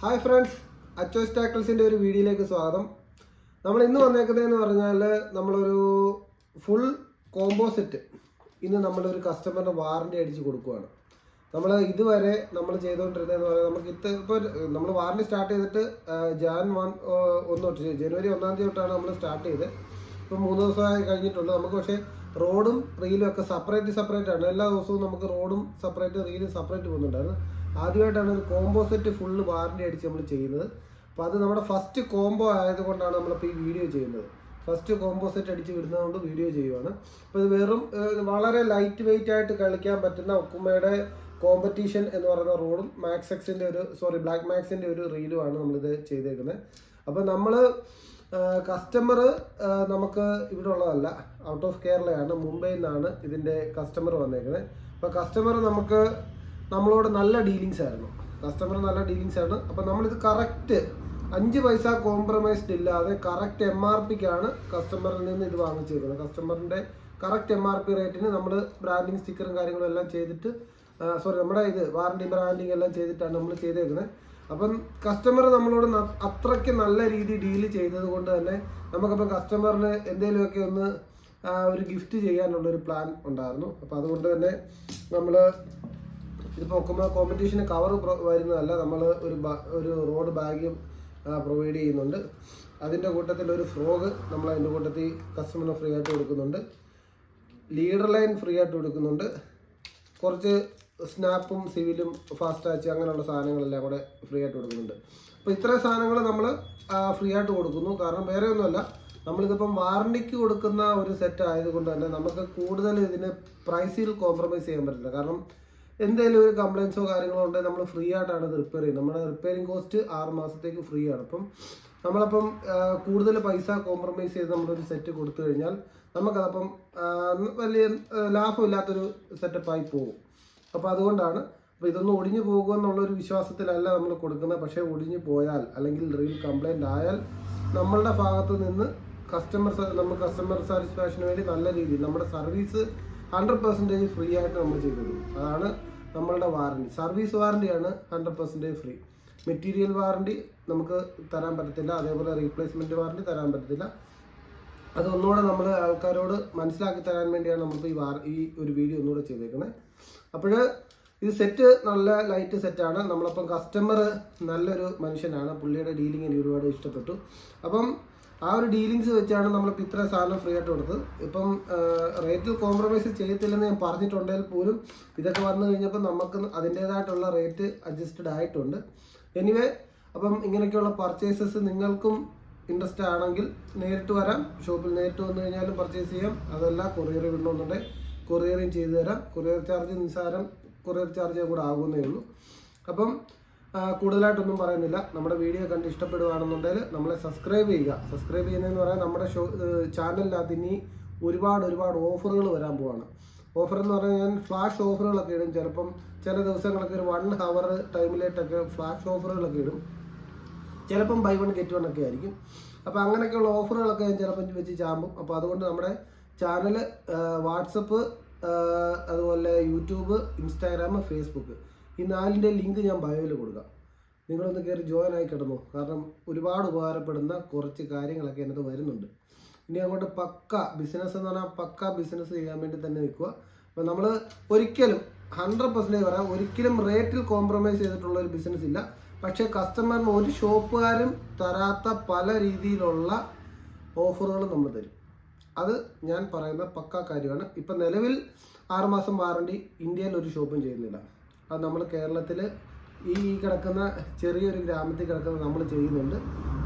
Hi friends, അച്ചോസ് ടാക്കിൾസിൻ്റെ ഒരു വീഡിയോയിലേക്ക് സ്വാഗതം. നമ്മൾ ഇന്ന് വന്നേക്കുന്നതെന്ന് പറഞ്ഞാൽ നമ്മളൊരു ഫുൾ കോംബോ സെറ്റ് ഇന്ന് നമ്മളൊരു കസ്റ്റമറിന് വാറണ്ടി അടിച്ച് കൊടുക്കുകയാണ്. നമ്മൾ ഇതുവരെ നമ്മൾ ചെയ്തുകൊണ്ടിരുന്നതെന്ന് പറഞ്ഞാൽ നമുക്ക് ഇപ്പോൾ നമ്മൾ വാറണ്ടി സ്റ്റാർട്ട് ചെയ്തിട്ട് ജനുവരി 1 തൊട്ടാണ് നമ്മൾ സ്റ്റാർട്ട് ചെയ്ത്. ഇപ്പോൾ 3 ദിവസമായി കഴിഞ്ഞിട്ടുള്ളൂ. നമുക്ക് പക്ഷേ റോഡും റീലും ഒക്കെ സെപ്പറേറ്റ് ആണ്. എല്ലാ ദിവസവും നമുക്ക് റോഡും സെപ്പറേറ്റ് റീലും സെപ്പറേറ്റ് പോകുന്നുണ്ടായിരുന്നു. ആദ്യമായിട്ടാണ് ഒരു കോംബോ സെറ്റ് ഫുള്ള് വാറണ്ടി അടിച്ച് നമ്മൾ ചെയ്യുന്നത്. അപ്പോൾ അത് നമ്മുടെ ഫസ്റ്റ് കോംബോ ആയതുകൊണ്ടാണ് നമ്മളിപ്പോൾ ഈ വീഡിയോ ചെയ്യുന്നത്. ഫസ്റ്റ് കോംബോ സെറ്റ് അടിച്ച് വിടുന്നതുകൊണ്ട് വീഡിയോ ചെയ്യുവാണ്. അപ്പോൾ ഇത് വളരെ ലൈറ്റ് വെയിറ്റ് ആയിട്ട് കളിക്കാൻ പറ്റുന്ന ഒക്കുമയുടെ കോമ്പറ്റീഷൻ എന്ന് പറയുന്ന റോഡും ബ്ലാക്ക് മാക്സിൻ്റെ ഒരു റീലുമാണ് നമ്മളിത് ചെയ്തേക്കുന്നത്. അപ്പോൾ നമ്മൾ കസ്റ്റമർ നമുക്ക് ഇവിടെ ഉള്ളതല്ല, ഔട്ട് ഓഫ് കേരളയാണ്, മുംബൈയിൽ നിന്നാണ് ഇതിൻ്റെ കസ്റ്റമർ വന്നേക്കുന്നത്. അപ്പോൾ കസ്റ്റമർ നമ്മളോട് നല്ല ഡീലിങ്സ് ആയിരുന്നു. അപ്പോൾ നമ്മളിത് കറക്റ്റ് 5 പൈസ കോംപ്രമൈസ്ഡ് ഇല്ലാതെ കറക്റ്റ് MRPക്കാണ് കസ്റ്റമറിൽ നിന്ന് ഇത് വാങ്ങിച്ചേക്കുന്നത്. കസ്റ്റമറിൻ്റെ കറക്റ്റ് MRP റേറ്റിന് നമ്മൾ ബ്രാൻഡിങ് സ്റ്റിക്കറും കാര്യങ്ങളും എല്ലാം ചെയ്തിട്ട് നമ്മുടെ ഇത് ബ്രാൻഡിങ് എല്ലാം ചെയ്തിട്ടാണ് നമ്മൾ ചെയ്തേക്കുന്നത്. അപ്പം കസ്റ്റമർ നമ്മളോട് അത്രയ്ക്ക് നല്ല രീതി ഡീല് ചെയ്തത് കൊണ്ട് തന്നെ നമുക്കപ്പം കസ്റ്റമറിന് എന്തെങ്കിലുമൊക്കെ ഒന്ന് ഒരു ഗിഫ്റ്റ് ചെയ്യാനുള്ളൊരു പ്ലാൻ ഉണ്ടായിരുന്നു. അപ്പോൾ അതുകൊണ്ട് തന്നെ നമ്മൾ ഇതിപ്പോൾ നോക്കുമ്പോൾ കോമ്പറ്റീഷന് കവർ വരുന്നതല്ല, നമ്മൾ ഒരു റോഡ് ബാഗ് പ്രൊവൈഡ് ചെയ്യുന്നുണ്ട്. അതിൻ്റെ കൂട്ടത്തിൽ ഒരു ഫ്രോഗ് നമ്മൾ അതിൻ്റെ കൂട്ടത്തിൽ കസ്റ്റമറിന് ഫ്രീ ആയിട്ട് കൊടുക്കുന്നുണ്ട്. ലീഡർ ലൈൻ ഫ്രീ ആയിട്ട് കൊടുക്കുന്നുണ്ട്. കുറച്ച് സ്നാപ്പും സിവിലും ഫാസ്റ്റ് ടാച്ച് അങ്ങനെയുള്ള സാധനങ്ങളെല്ലാം കൂടെ ഫ്രീ ആയിട്ട് കൊടുക്കുന്നുണ്ട്. അപ്പോൾ ഇത്രയും സാധനങ്ങൾ നമ്മൾ ഫ്രീ ആയിട്ട് കൊടുക്കുന്നു. കാരണം വേറെ ഒന്നുമല്ല, നമ്മളിതിപ്പം വാറണ്ടിക്ക് കൊടുക്കുന്ന ഒരു സെറ്റ് ആയതുകൊണ്ട് തന്നെ നമുക്ക് കൂടുതൽ ഇതിന് പ്രൈസിൽ കോംപ്രമൈസ് ചെയ്യാൻ പറ്റില്ല. കാരണം എന്തെങ്കിലും ഒരു കംപ്ലയിൻസോ കാര്യങ്ങളോ ഉണ്ടെങ്കിൽ നമ്മൾ ഫ്രീ ആയിട്ടാണ് ഇത് റിപ്പയർ ചെയ്യുന്നത്. നമ്മുടെ റിപ്പയറിംഗ് കോസ്റ്റ് 6 മാസത്തേക്ക് ഫ്രീ ആണ്. അപ്പം നമ്മളപ്പം കൂടുതൽ പൈസ കോംപ്രമൈസ് ചെയ്ത് നമ്മളൊരു സെറ്റ് കൊടുത്തു കഴിഞ്ഞാൽ നമുക്കതപ്പം വലിയ ലാഭമില്ലാത്തൊരു സെറ്റപ്പായി പോകും. അപ്പോൾ അതുകൊണ്ടാണ്. അപ്പോൾ ഇതൊന്നും ഒടിഞ്ഞു പോകുമെന്നുള്ളൊരു വിശ്വാസത്തിലല്ല നമ്മൾ കൊടുക്കുന്നത്. പക്ഷേ ഒടിഞ്ഞു പോയാൽ അല്ലെങ്കിൽ റീൽ കംപ്ലയിൻ്റ് ആയാൽ നമ്മളുടെ ഭാഗത്ത് നിന്ന് കസ്റ്റമർ സാറ്റിസ്ഫാക്ഷന് വേണ്ടി നല്ല രീതിയിൽ നമ്മുടെ സർവീസ് 100% ഫ്രീ ആയിട്ട് നമ്മൾ ചെയ്തു. അതാണ് നമ്മളുടെ വാറണ്ടി. സർവീസ് വാറണ്ടിയാണ് 100% ഫ്രീ. മെറ്റീരിയൽ വാറണ്ടി നമുക്ക് തരാൻ പറ്റത്തില്ല. അതേപോലെ റീപ്ലേസ്മെൻറ്റ് വാറണ്ടി തരാൻ പറ്റത്തില്ല. അതൊന്നുകൂടെ നമ്മൾ ആൾക്കാരോട് മനസ്സിലാക്കി തരാൻ വേണ്ടിയാണ് നമ്മളിപ്പോൾ ഈ ഒരു വീഡിയോ ഒന്നുകൂടെ ചെയ്തേക്കുന്നത്. അപ്പോൾ ഇത് സെറ്റ് നല്ല ലൈറ്റ് സെറ്റാണ്. നമ്മളപ്പം കസ്റ്റമർ നല്ലൊരു മനുഷ്യനാണ്. പുള്ളിയുടെ ഡീലിംഗ് എനിക്ക് ഒരുപാട് ഇഷ്ടപ്പെട്ടു. അപ്പം ആ ഒരു ഡീലിങ്സ് വെച്ചാണ് നമ്മളിപ്പോൾ ഇത്ര സാധനം ഫ്രീ ആയിട്ട് കൊടുത്തത്. ഇപ്പം റേറ്റിൽ കോംപ്രമൈസ് ചെയ്യത്തില്ലെന്ന് ഞാൻ പറഞ്ഞിട്ടുണ്ടെങ്കിൽ പോലും ഇതൊക്കെ വന്നു കഴിഞ്ഞപ്പോൾ നമുക്ക് അതിൻ്റേതായിട്ടുള്ള റേറ്റ് അഡ്ജസ്റ്റഡ് ആയിട്ടുണ്ട്. എനിവേ, അപ്പം ഇങ്ങനെയൊക്കെയുള്ള പർച്ചേസസ് നിങ്ങൾക്കും ഇൻട്രസ്റ്റ് ആണെങ്കിൽ നേരിട്ട് വരാം. ഷോപ്പിൽ നേരിട്ട് വന്നു കഴിഞ്ഞാലും പർച്ചേസ് ചെയ്യാം. അതല്ല കൊറിയർ വിടണമെന്നുണ്ടെങ്കിൽ കൊറിയറിങ് ചെയ്തു തരാം. കൊറിയർ ചാർജ് നിസ്സാരം, കൊറിയർ ചാർജ് കൂടെ ആകുന്നേ ഉള്ളൂ. അപ്പം കൂടുതലായിട്ടൊന്നും പറയുന്നില്ല. നമ്മുടെ വീഡിയോ കണ്ട് ഇഷ്ടപ്പെടുകയാണെന്നുണ്ടെങ്കിൽ നമ്മളെ സബ്സ്ക്രൈബ് ചെയ്യുക. സബ്സ്ക്രൈബ് ചെയ്യുന്നതെന്ന് പറയാൻ നമ്മുടെ ചാനലിനകത്ത് ഇനി ഒരുപാട് ഓഫറുകൾ വരാൻ പോവാണ്. ഓഫർ എന്ന് പറഞ്ഞാൽ ഞാൻ ഫ്ലാഷ് ഓഫറുകളൊക്കെ ഇടും. ചിലപ്പം ചില ദിവസങ്ങളൊക്കെ ഒരു 1 hour ടൈമിലേട്ടൊക്കെ ഫ്ലാഷ് ഓഫറുകളൊക്കെ ഇടും. ചിലപ്പം buy 1 get 1 ഒക്കെ ആയിരിക്കും. അപ്പോൾ അങ്ങനെയൊക്കെയുള്ള ഓഫറുകളൊക്കെ ഞാൻ ചിലപ്പം വെച്ച് ചാമ്പും. അപ്പോൾ അതുകൊണ്ട് നമ്മുടെ ചാനൽ വാട്സപ്പ്, അതുപോലെ യൂട്യൂബ്, ഇൻസ്റ്റാഗ്രാം, ഫേസ്ബുക്ക്, ഈ 4ൻ്റെ ലിങ്ക് ഞാൻ ബയോയിൽ കൊടുക്കാം. നിങ്ങളൊന്ന് കയറി ജോയിൻ ആയി കിടന്നു. കാരണം ഒരുപാട് ഉപകാരപ്പെടുന്ന കുറച്ച് കാര്യങ്ങളൊക്കെ അതിനകത്ത് വരുന്നുണ്ട്. ഇനി അങ്ങോട്ട് പക്ക ബിസിനസ് എന്ന് പറഞ്ഞാൽ പക്ക ബിസിനസ് ചെയ്യാൻ വേണ്ടി തന്നെ നിൽക്കുക. അപ്പോൾ നമ്മൾ ഒരിക്കലും 100% പറയാം, ഒരിക്കലും റേറ്റിൽ കോംപ്രമൈസ് ചെയ്തിട്ടുള്ള ഒരു ബിസിനസ് ഇല്ല. പക്ഷേ കസ്റ്റമറിന് ഒരു ഷോപ്പുകാരും തരാത്ത പല രീതിയിലുള്ള ഓഫറുകൾ നമ്മൾ തരും. അത് ഞാൻ പറയുന്ന പക്ക കാര്യമാണ്. ഇപ്പം നിലവിൽ 6 മാസം വാറണ്ടി ഇന്ത്യയിൽ ഒരു ഷോപ്പും ചെയ്യുന്നില്ല. അത് നമ്മൾ കേരളത്തിൽ ഈ കിടക്കുന്ന ചെറിയൊരു ഗ്രാമത്തിൽ കിടക്കുന്ന നമ്മൾ ചെയ്യുന്നുണ്ട്.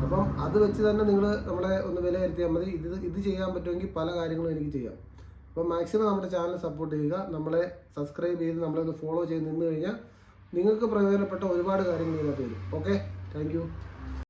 അപ്പം അത് വെച്ച് തന്നെ നിങ്ങൾ നമ്മളെ ഒന്ന് വിലയിരുത്തിയാൽ മതി. ഇത് ചെയ്യാൻ പറ്റുമെങ്കിൽ പല കാര്യങ്ങളും എനിക്ക് ചെയ്യാം. അപ്പം മാക്സിമം നമ്മുടെ ചാനൽ സപ്പോർട്ട് ചെയ്യുക. നമ്മളെ സബ്സ്ക്രൈബ് ചെയ്ത് നമ്മളെ ഒന്ന് ഫോളോ ചെയ്ത് നിന്ന് കഴിഞ്ഞാൽ നിങ്ങൾക്ക് പ്രയോജനപ്പെട്ട ഒരുപാട് കാര്യങ്ങൾ ഇതിനകത്ത് വരും. Okay, thank you.